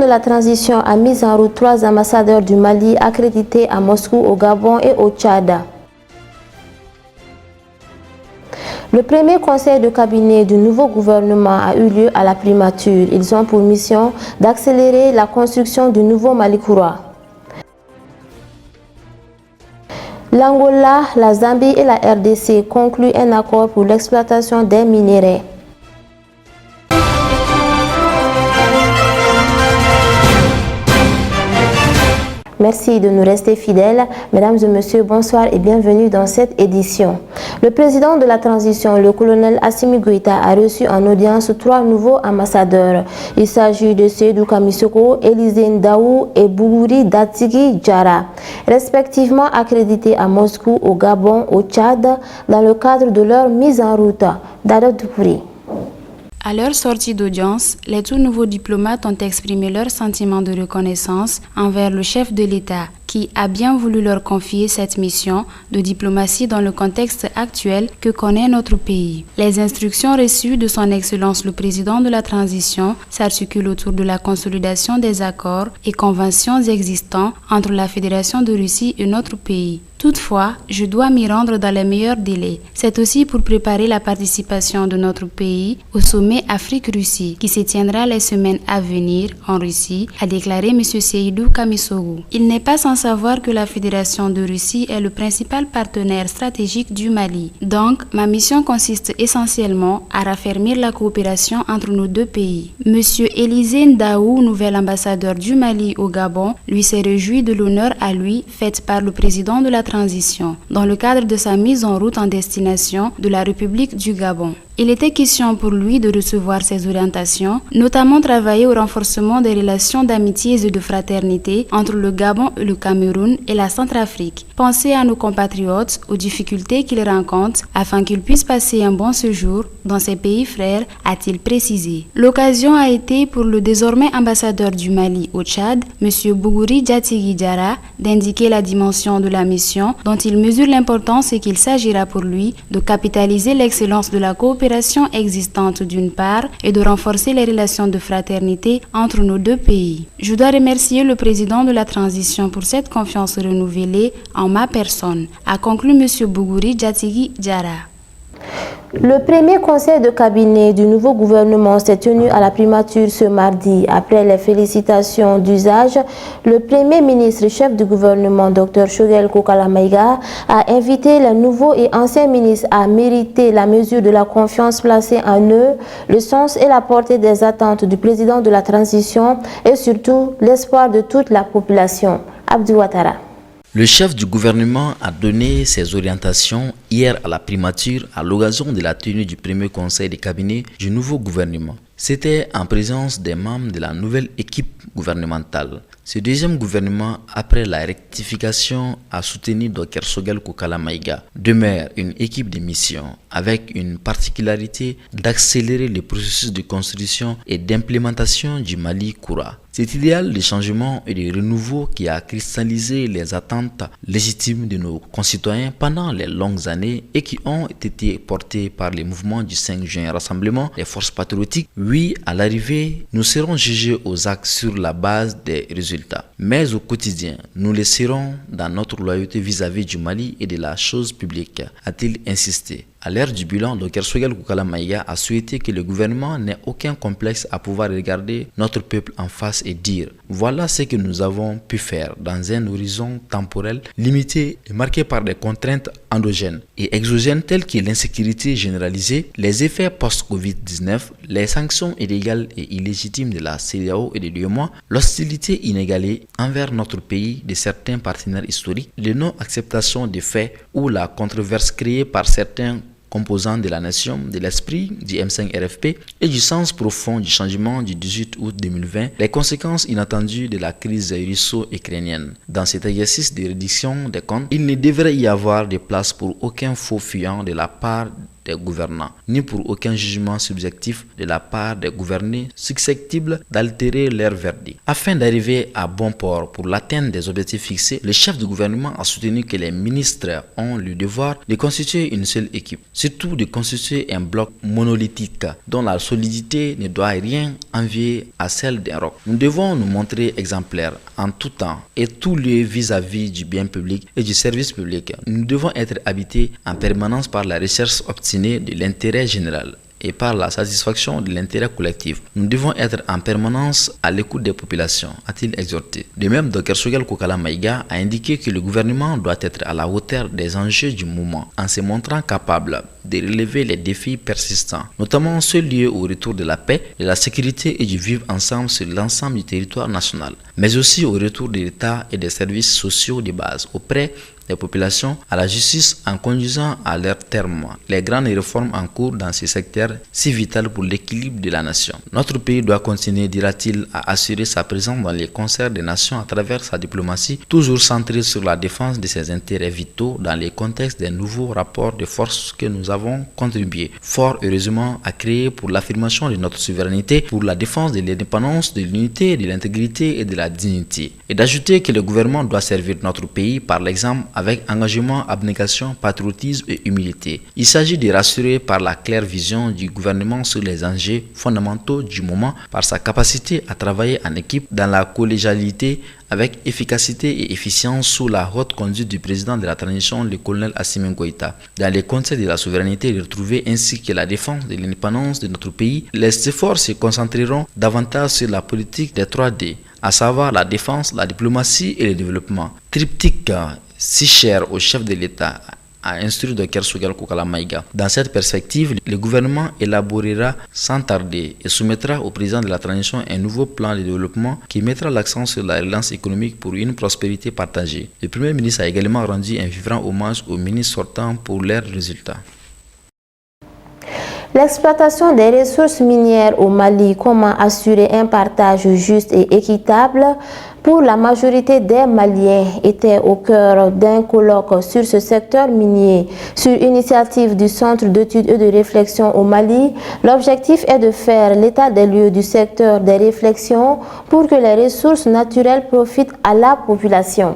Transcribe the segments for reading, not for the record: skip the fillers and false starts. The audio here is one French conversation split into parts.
la transition a mis en route 3 ambassadeurs du Mali accrédités à Moscou, au Gabon et au Tchad. Le premier conseil de cabinet du nouveau gouvernement a eu lieu à la primature. Ils ont pour mission d'accélérer la construction du nouveau Malikoura. L'Angola, la Zambie et la RDC concluent un accord pour l'exploitation des minéraux. Merci de nous rester fidèles. Mesdames et messieurs, bonsoir et bienvenue dans cette édition. Le président de la transition, le colonel Assimi Goïta, a reçu en audience 3 nouveaux ambassadeurs. Il s'agit de Seydou Kamisoko, Élisée Ndaou et Bougouri Datigi Diarra, respectivement accrédités à Moscou, au Gabon, au Tchad, dans le cadre de leur mise en route. Dado Dupuri. À leur sortie d'audience, les tout nouveaux diplomates ont exprimé leur sentiment de reconnaissance envers le chef de l'État qui a bien voulu leur confier cette mission de diplomatie dans le contexte actuel que connaît notre pays. Les instructions reçues de son Excellence le Président de la Transition s'articulent autour de la consolidation des accords et conventions existants entre la Fédération de Russie et notre pays. Toutefois, je dois m'y rendre dans les meilleurs délais. C'est aussi pour préparer la participation de notre pays au sommet Afrique-Russie qui se tiendra les semaines à venir en Russie, a déclaré M. Seydou Kamisoko. Il n'est pas sans savoir que la Fédération de Russie est le principal partenaire stratégique du Mali. Donc, ma mission consiste essentiellement à raffermir la coopération entre nos deux pays. M. Élisée Ndaou, nouvel ambassadeur du Mali au Gabon, lui s'est réjoui de l'honneur à lui faite par le président de la transition, dans le cadre de sa mise en route en destination de la République du Gabon. Il était question pour lui de recevoir ses orientations, notamment travailler au renforcement des relations d'amitié et de fraternité entre le Gabon, le Cameroun et la Centrafrique. Penser à nos compatriotes, aux difficultés qu'ils rencontrent afin qu'ils puissent passer un bon séjour dans ces pays frères, a-t-il précisé. L'occasion a été pour le désormais ambassadeur du Mali au Tchad, M. Bougouri Datigi Diarra, d'indiquer la dimension de la mission dont il mesure l'importance et qu'il s'agira pour lui de capitaliser l'excellence de la coopération existante d'une part et de renforcer les relations de fraternité entre nos deux pays. Je dois remercier le président de la transition pour cette confiance renouvelée en ma personne, a conclu M. Bougouri Datigi Diarra. Le premier conseil de cabinet du nouveau gouvernement s'est tenu à la primature ce mardi. Après les félicitations d'usage, le premier ministre chef du gouvernement, Dr Shogel Kokalamaïga, a invité les nouveaux et anciens ministres à mériter la mesure de la confiance placée en eux, le sens et la portée des attentes du président de la transition et surtout l'espoir de toute la population. Abdou Ouattara. Le chef du gouvernement a donné ses orientations hier à la primature à l'occasion de la tenue du premier conseil de cabinet du nouveau gouvernement. C'était en présence des membres de la nouvelle équipe gouvernementale. Ce deuxième gouvernement, après la rectification, a soutenu Dr Shogel Kokalamaïga, demeure une équipe de mission avec une particularité d'accélérer le processus de construction et d'implémentation du Malikoura. Cet idéal de changement et de renouveau qui a cristallisé les attentes légitimes de nos concitoyens pendant les longues années et qui ont été portées par les mouvements du 5 juin, rassemblement des forces patriotiques. Oui, à l'arrivée, nous serons jugés aux actes sur la base des résultats. Mais au quotidien, nous le serons dans notre loyauté vis-à-vis du Mali et de la chose publique, a-t-il insisté. À l'ère du bilan, Dr Shogel Kokalamaïga a souhaité que le gouvernement n'ait aucun complexe à pouvoir regarder notre peuple en face et dire « Voilà ce que nous avons pu faire dans un horizon temporel limité et marqué par des contraintes endogènes et exogènes telles que l'insécurité généralisée, les effets post-Covid-19, les sanctions illégales et illégitimes de la CEDEAO et de l'UEMOA, l'hostilité inégalée envers notre pays de certains partenaires historiques, la non-acceptation des faits ou la controverse créée par certains composants de la nation, de l'esprit du M5 RFP et du sens profond du changement du 18 août 2020, les conséquences inattendues de la crise russo-ukrainienne. Dans cet exercice de réduction des comptes, il ne devrait y avoir de place pour aucun faux fuyant de la part des gouvernants, ni pour aucun jugement subjectif de la part des gouvernés susceptibles d'altérer leur verdict. Afin d'arriver à bon port pour l'atteinte des objectifs fixés, le chef du gouvernement a soutenu que les ministres ont le devoir de constituer une seule équipe, surtout de constituer un bloc monolithique dont la solidité ne doit rien envier à celle d'un roc. Nous devons nous montrer exemplaires en tout temps et tout lieu vis-à-vis du bien public et du service public. Nous devons être habités en permanence par la recherche obstinée de l'intérêt général et par la satisfaction de l'intérêt collectif. Nous devons être en permanence à l'écoute des populations, a-t-il exhorté. De même, Dr Choguel Kokala Maïga a indiqué que le gouvernement doit être à la hauteur des enjeux du moment, en se montrant capable de relever les défis persistants, notamment ceux liés au retour de la paix, de la sécurité et du vivre ensemble sur l'ensemble du territoire national, mais aussi au retour de l'État et des services sociaux de base auprès des populations, à la justice, en conduisant à leur terme les grandes réformes en cours dans ces secteurs si vitaux pour l'équilibre de la nation. Notre pays doit continuer, dira-t-il, à assurer sa présence dans les concerts des nations à travers sa diplomatie, toujours centrée sur la défense de ses intérêts vitaux dans les contextes des nouveaux rapports de force que nous avons contribué, fort heureusement, à créer pour l'affirmation de notre souveraineté, pour la défense de l'indépendance, de l'unité, de l'intégrité et de la dignité. Et d'ajouter que le gouvernement doit servir notre pays par l'exemple avec engagement, abnégation, patriotisme et humilité. Il s'agit de rassurer par la claire vision du gouvernement sur les enjeux fondamentaux du moment, par sa capacité à travailler en équipe dans la collégialité avec efficacité et efficience sous la haute conduite du président de la transition, le colonel Assimi Goïta. Dans les concepts de la souveraineté retrouvée ainsi que la défense de l'indépendance de notre pays, les efforts se concentreront davantage sur la politique des 3D, à savoir la défense, la diplomatie et le développement. Triptyque si cher au chef de l'État, a instruit Dr Choguel Kokala Maïga. Dans cette perspective, le gouvernement élaborera sans tarder et soumettra au président de la transition un nouveau plan de développement qui mettra l'accent sur la relance économique pour une prospérité partagée. Le Premier ministre a également rendu un vibrant hommage aux ministres sortants pour leurs résultats. L'exploitation des ressources minières au Mali, comment assurer un partage juste et équitable pour la majorité des Maliens, était au cœur d'un colloque sur ce secteur minier. Sur initiative du Centre d'études et de réflexion au Mali, l'objectif est de faire l'état des lieux du secteur des réflexions pour que les ressources naturelles profitent à la population.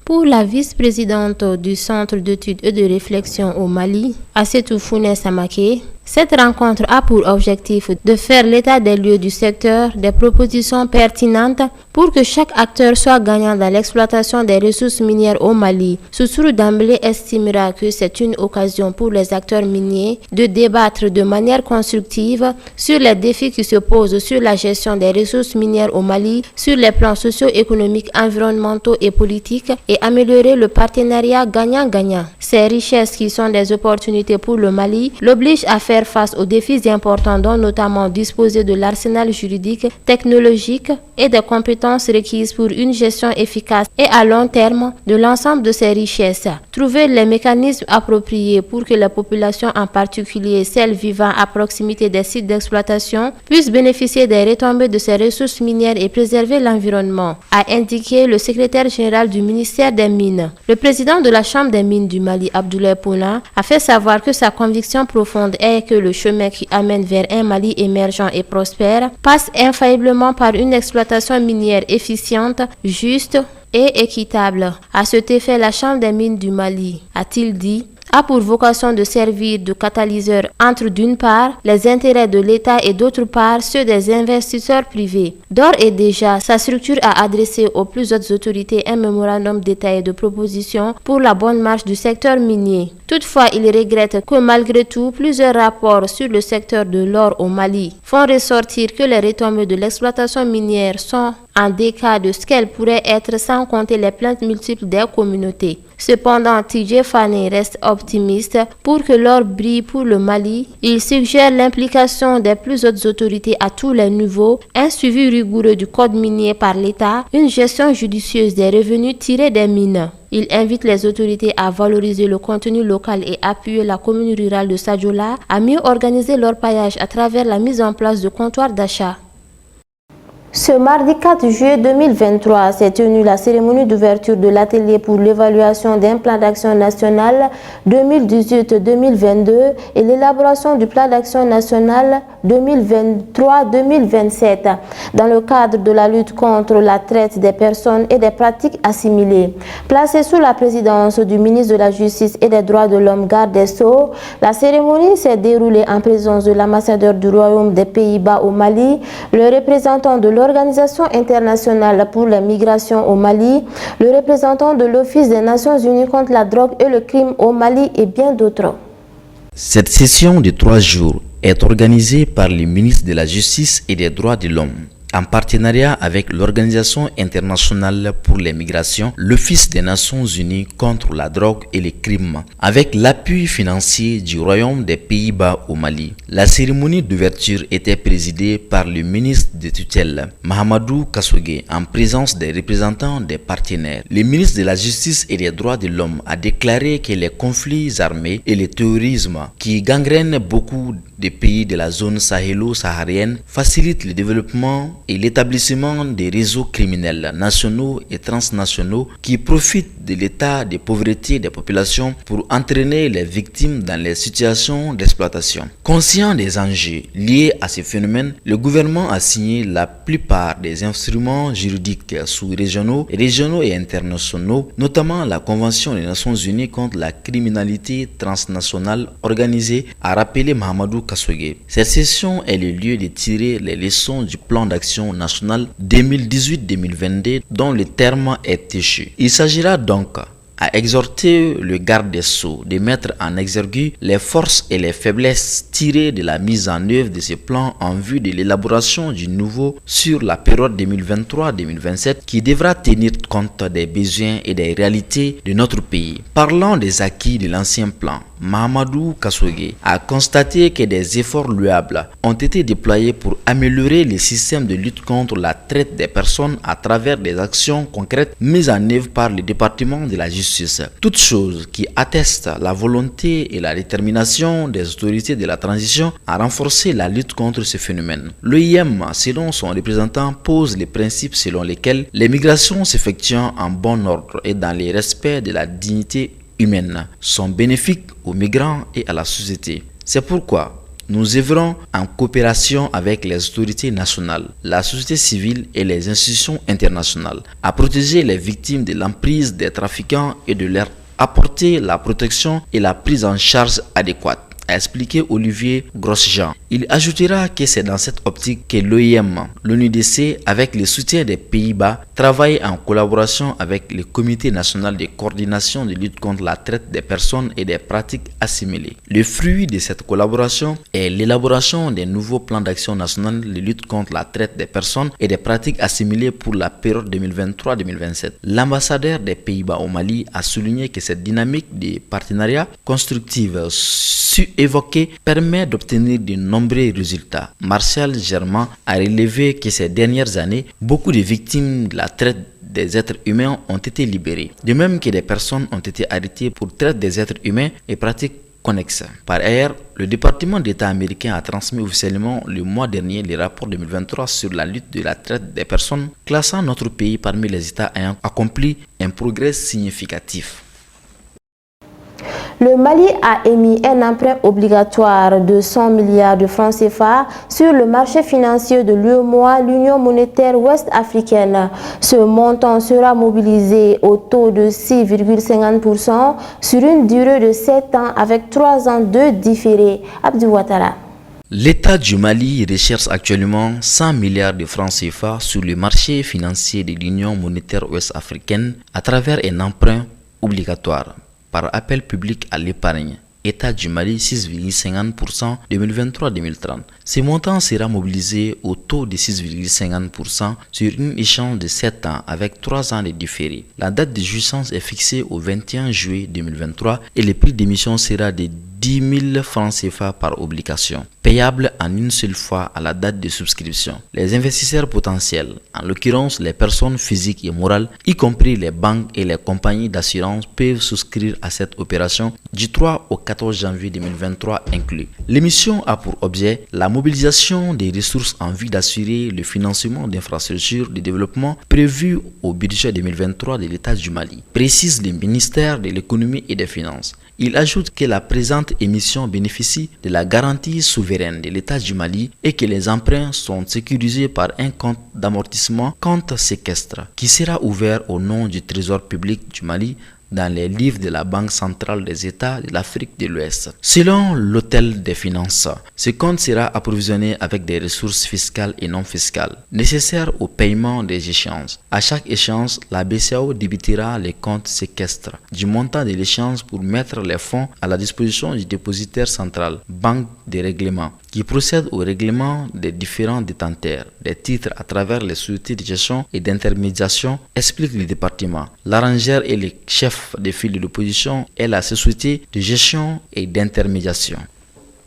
Pour la vice-présidente du Centre d'études et de réflexion au Mali, Assetou Founé Samake, cette rencontre a pour objectif de faire l'état des lieux du secteur, des propositions pertinentes pour que chaque acteur soit gagnant dans l'exploitation des ressources minières au Mali. Soussou d'emblée estimera que c'est une occasion pour les acteurs miniers de débattre de manière constructive sur les défis qui se posent sur la gestion des ressources minières au Mali, sur les plans socio-économiques, environnementaux et politiques et améliorer le partenariat gagnant-gagnant. Ces richesses qui sont des opportunités pour le Mali l'obligent à faire face aux défis importants dont notamment disposer de l'arsenal juridique, technologique et des compétences requises pour une gestion efficace et à long terme de l'ensemble de ces richesses. Trouver les mécanismes appropriés pour que la population, en particulier celles vivant à proximité des sites d'exploitation, puissent bénéficier des retombées de ces ressources minières et préserver l'environnement, a indiqué le secrétaire général du ministère des Mines. Le président de la Chambre des Mines du Mali, Abdoulaye Poulin, a fait savoir que sa conviction profonde est que le chemin qui amène vers un Mali émergent et prospère passe infailliblement par une exploitation minière efficiente, juste et équitable. À cet effet, la Chambre des mines du Mali, a-t-il dit, a pour vocation de servir de catalyseur entre d'une part les intérêts de l'État et d'autre part ceux des investisseurs privés. D'ores et déjà, sa structure a adressé aux plus hautes autorités un mémorandum détaillé de propositions pour la bonne marche du secteur minier. Toutefois, il regrette que malgré tout, plusieurs rapports sur le secteur de l'or au Mali font ressortir que les retombées de l'exploitation minière sont en décade de ce qu'elles pourraient être sans compter les plaintes multiples des communautés. Cependant, TJ Fane reste optimiste pour que l'or brille pour le Mali. Il suggère l'implication des plus hautes autorités à tous les niveaux, un suivi rigoureux du code minier par l'État, une gestion judicieuse des revenus tirés des mines. Il invite les autorités à valoriser le contenu local et appuyer la commune rurale de Sadiola à mieux organiser leur paillage à travers la mise en place de comptoirs d'achat. Ce mardi 4 juillet 2023 s'est tenue la cérémonie d'ouverture de l'atelier pour l'évaluation d'un plan d'action national 2018-2022 et l'élaboration du plan d'action national 2023-2027 dans le cadre de la lutte contre la traite des personnes et des pratiques assimilées. Placée sous la présidence du ministre de la Justice et des Droits de l'Homme, garde des Sceaux, la cérémonie s'est déroulée en présence de l'ambassadeur du Royaume des Pays-Bas au Mali, le représentant de l'Organisation internationale pour la migration au Mali, le représentant de l'Office des Nations Unies contre la drogue et le crime au Mali et bien d'autres. Cette session de 3 jours est organisée par le ministre de la Justice et des Droits de l'Homme, en partenariat avec l'Organisation internationale pour les migrations, l'Office des Nations Unies contre la drogue et les crimes, avec l'appui financier du Royaume des Pays-Bas au Mali. La cérémonie d'ouverture était présidée par le ministre de tutelle, Mahamadou Kassogué, en présence des représentants des partenaires. Le ministre de la Justice et des Droits de l'Homme a déclaré que les conflits armés et le terrorisme qui gangrènent beaucoup de pays de la zone sahélo-saharienne facilitent le développement et l'établissement des réseaux criminels nationaux et transnationaux qui profitent de l'état de pauvreté des populations pour entraîner les victimes dans les situations d'exploitation. Conscient des enjeux liés à ces phénomènes, le gouvernement a signé la plupart des instruments juridiques sous-régionaux, régionaux et internationaux, notamment la Convention des Nations Unies contre la criminalité transnationale organisée, a rappelé Mahamadou Kassogué. Cette session est le lieu de tirer les leçons du plan d'action national 2018-2022 dont le terme est échu. Il s'agira donc à exhorter le garde des Sceaux de mettre en exergue les forces et les faiblesses tirées de la mise en œuvre de ce plan en vue de l'élaboration du nouveau sur la période 2023-2027 qui devra tenir compte des besoins et des réalités de notre pays. Parlant des acquis de l'ancien plan, Mahamadou Kassogué a constaté que des efforts louables ont été déployés pour améliorer les systèmes de lutte contre la traite des personnes à travers des actions concrètes mises en œuvre par le département de la justice. Toutes choses qui attestent la volonté et la détermination des autorités de la transition à renforcer la lutte contre ce phénomène. L'OIM, selon son représentant, pose les principes selon lesquels les migrations s'effectuant en bon ordre et dans le respect de la dignité humaines sont bénéfiques aux migrants et à la société. C'est pourquoi nous œuvrons en coopération avec les autorités nationales, la société civile et les institutions internationales à protéger les victimes de l'emprise des trafiquants et de leur apporter la protection et la prise en charge adéquate, a expliqué Olivier Grosjean. Il ajoutera que c'est dans cette optique que l'OIM, l'ONUDC, avec le soutien des Pays-Bas, travaille en collaboration avec le Comité national de coordination de lutte contre la traite des personnes et des pratiques assimilées. Le fruit de cette collaboration est l'élaboration des nouveaux plans d'action national de lutte contre la traite des personnes et des pratiques assimilées pour la période 2023-2027. L'ambassadeur des Pays-Bas au Mali a souligné que cette dynamique de partenariat constructive évoqué permet d'obtenir de nombreux résultats. Martial Germain a relevé que ces dernières années, beaucoup de victimes de la traite des êtres humains ont été libérées, de même que des personnes ont été arrêtées pour traite des êtres humains et pratiques connexes. Par ailleurs, le département d'État américain a transmis officiellement le mois dernier le rapport 2023 sur la lutte de la traite des personnes, classant notre pays parmi les États ayant accompli un progrès significatif. Le Mali a émis un emprunt obligatoire de 100 milliards de francs CFA sur le marché financier de l'UEMOA, l'Union monétaire ouest-africaine. Ce montant sera mobilisé au taux de 6,50% sur une durée de 7 ans avec 3 ans de différé. Abdou Ouattara. L'État du Mali recherche actuellement 100 milliards de francs CFA sur le marché financier de l'Union monétaire ouest-africaine à travers un emprunt obligatoire par appel public à l'épargne. État du Mali 6,50% 2023-2030. Ce montant sera mobilisé au taux de 6,50% sur une échéance de 7 ans avec 3 ans de différé. La date de jouissance est fixée au 21 juillet 2023 et le prix d'émission sera de 10 000 francs CFA par obligation, payable en une seule fois à la date de souscription. Les investisseurs potentiels, en l'occurrence les personnes physiques et morales, y compris les banques et les compagnies d'assurance, peuvent souscrire à cette opération du 3 au 14 janvier 2023 inclus. L'émission a pour objet la mobilisation des ressources en vue d'assurer le financement d'infrastructures de développement prévues au budget 2023 de l'État du Mali, précise le ministère de l'Économie et des Finances. Il ajoute que la présente émission bénéficie de la garantie souveraine de l'État du Mali et que les emprunts sont sécurisés par un compte d'amortissement compte séquestre qui sera ouvert au nom du Trésor public du Mali dans les livres de la Banque centrale des États de l'Afrique de l'Ouest. Selon l'Hôtel des Finances, ce compte sera approvisionné avec des ressources fiscales et non fiscales nécessaires au paiement des échéances. À chaque échéance, la BCEAO débitera les comptes séquestres du montant de l'échéance pour mettre les fonds à la disposition du dépositaire central, banque de règlement, qui procède au règlement des différents détenteurs des titres à travers les sociétés de gestion et d'intermédiation, explique le département. L'arrangeur et le chef de file de l'opposition est la société de gestion et d'intermédiation.